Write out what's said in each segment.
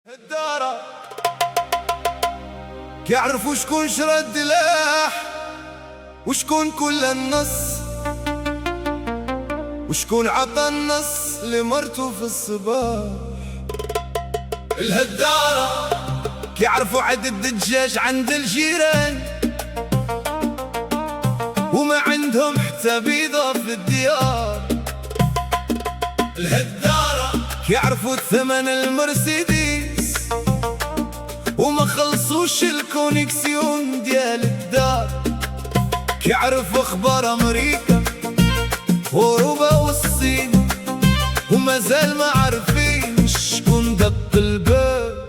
الدارة كيعرفوا شكون شرى الدلاح وشكون كل النص وشكون عطى النص لمرته في الصباح. الهدارة كيعرفوا عدد الدجاج عند الجيران وما عندهم حتى بيضة في الديار. الهدارة كيعرفوا ثمن المرسيدس وما خلصوش الكونيكسيون ديال الدار. كيعرفوا اخبار امريكا واوروبا والصين ومازال ما عارفين شكون دق الباب.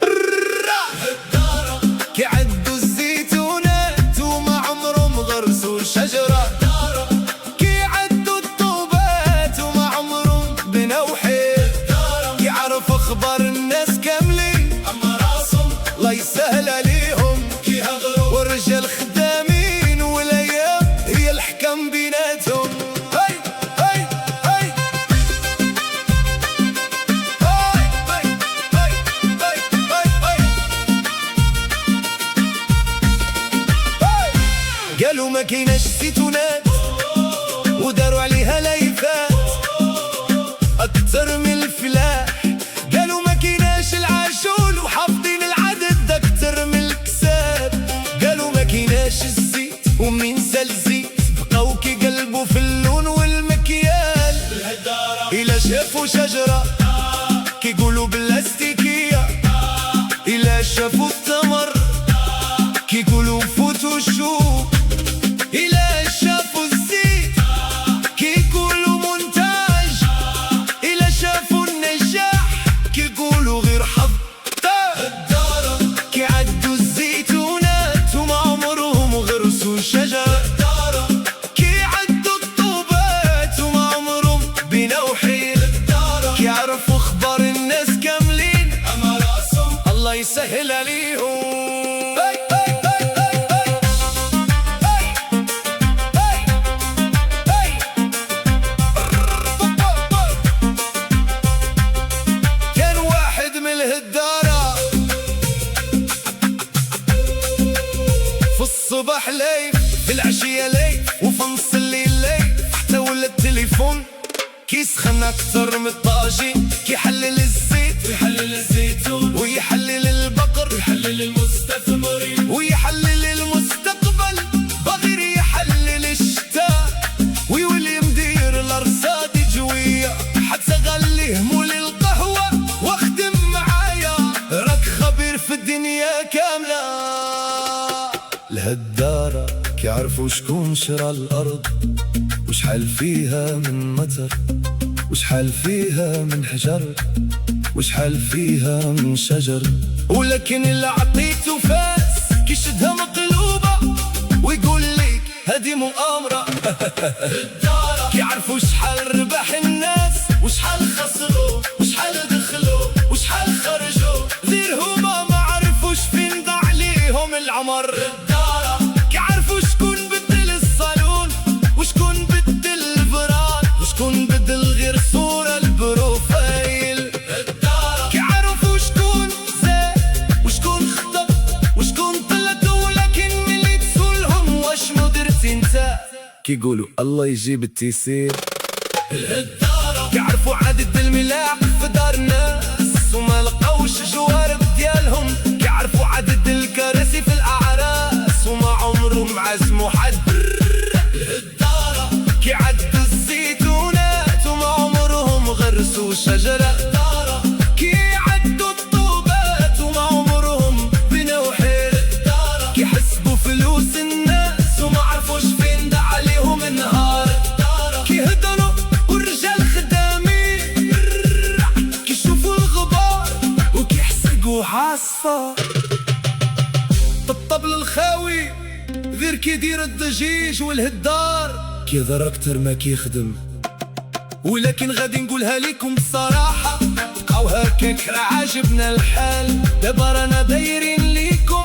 الهدارة كيعدوا الزيتونات وما عمرهم غرسوا شجرة. كيعدوا الطوبات وما عمرهم بنوا حيط. كيعرفوا اخبار الناس كاملين اما راسهم الله يسهل عليهم كيهضروا. والرجال خدامين والايام هي الحكم بيناتهم. هاي هاي هاي هاي هاي هاي هاي هاي. قالوا ما كايناش زيتونات وداروا عليها لايفات اكتر من الفلاح. قالوا ما كايناش العاشول وحافظين العدد اكتر من الكساب. قالوا ما كايناش الزيت ومين سال الزيت بقاو كيقلبوا في اللون والمكيال. إلا شافوا شجرة كيقولوا بلاستيكية. إلا شافوا التمر كيقولوا فوتوشوب. إلا شافوا الزيت كيقولوا مونتاج. إلا شافوا النجاح كيقولوا غير حظ. الدارة كيعدوا الزيتونات وما عمرهم غرسوا شجر. كيعدوا الطوبات وما عمرهم بنوا حيط. كيعرفوا اخبار الناس كاملين اما راسهم الله يسهل عليهم. كان واحد من الهدارة في الصباح ليل في العشية ليل وفي نص الليل ليل حتى ولا التليفون كيسخن اكتر من الطاجين. كيحلل الزيت ويحلل الزيتون ويحلل البقر ويحلل المستثمرين ويحلل المستقبل بغير يحلل الشتاء. ويولي مدير الارصاد جوية حتى غليه مول القهوة واخدم معايا راك خبير في الدنيا كاملة. الهدارة كيعرفوا شكون شرى الارض وشحال فيها من مطر وشحال فيها من حجر وشحال فيها من شجر. ولكن اللي عطيته فاس كيشدها مقلوبة ويقول لك هذه مؤامرة. كيعرفوا شحال ربح الناس وشحال خسروا وشحال دخلوا وشحال خرجوا. غير هما ما عرفوش فين ضاع عليهم العمر. كيعرفوا شكون بدل الصالون وشكون بدل البراد وشكون بدل غير صورة البروفايل. كيعرفوا شكون زاد وشكون خطب وشكون طلت. ولكن ملي تسولهم واش ما درتي انت كيقولوا الله يجيب التيسير. كيعرفوا عدد الملاعق في دار الناس وما لقاوش جوارب ديالهم. كيعرفوا عدد الكراسي في الاعراس وما عمرهم عزموا حد. كيعدوا الزيتونات وما عمرهم غرسوا شجرة. كيعدوا الطوبات وما عمرهم بنوا حيط. كيحسبوا فلوس الناس وما عرفوش فين دع عليهم النهار. كيهدروا والرجال خدامين. كيشوفوا الغبار وكيحسقوا عاصفة. الطبل الخاوي غير كيدير الضجيج والهدار كيهضر اكتر ما كيخدم. ولكن غادي نقولها لكم بصراحة بقاو هكاك راه عاجبنا الحال. دابا رانا دايرين ليكم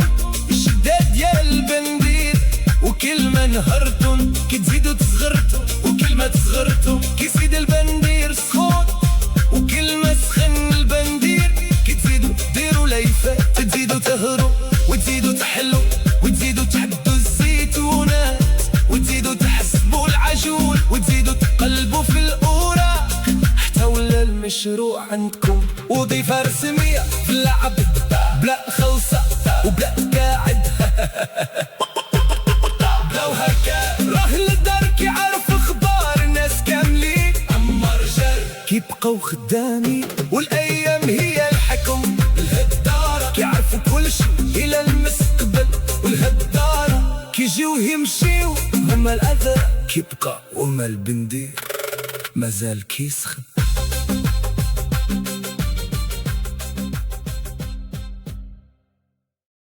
الشداد ديال البندير. وكل ما نهرتم كتزيدوا تصغرتوا وكل ما تصغرتوا كيزيد البندير سخون. وكل ما سخن البندير مشروع عندكم، وظيفة رسمية في اللعب بلا خلصة وبلا قاعد. لو هكا راه للدرك يعرف اخبار الناس كاملين، اما رجال كيبقوا خدامين والايام هي الحكم. الهدارة كيعرفوا كل شي الى المستقبل، والهدارة كيجيو يمشيو، اما الاذى كيبقى وما البندير مازال كيسخن.